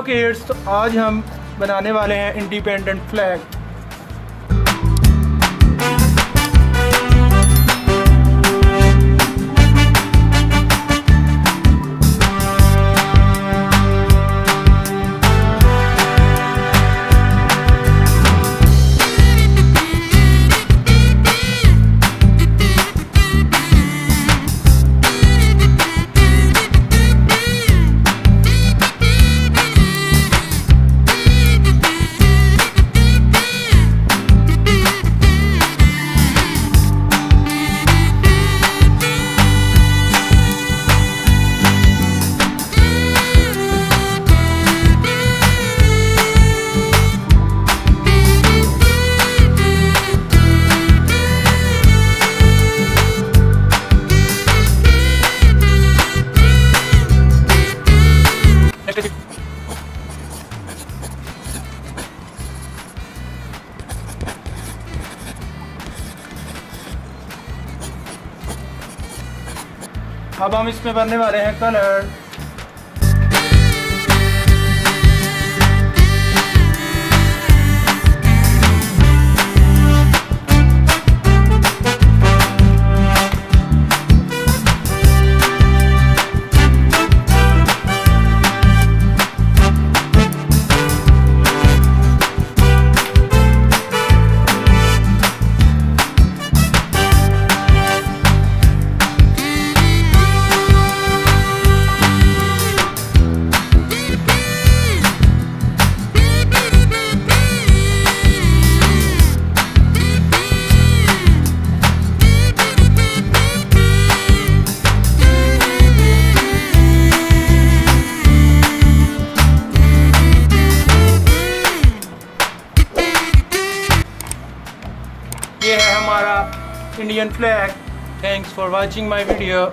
Kids, तो आज हम बनाने वाले हैं इंडिपेंडेंट फ्लैग। अब हम इसमें भरने वाले हैं कलर। ये है हमारा Indian flag. Thanks for watching my video.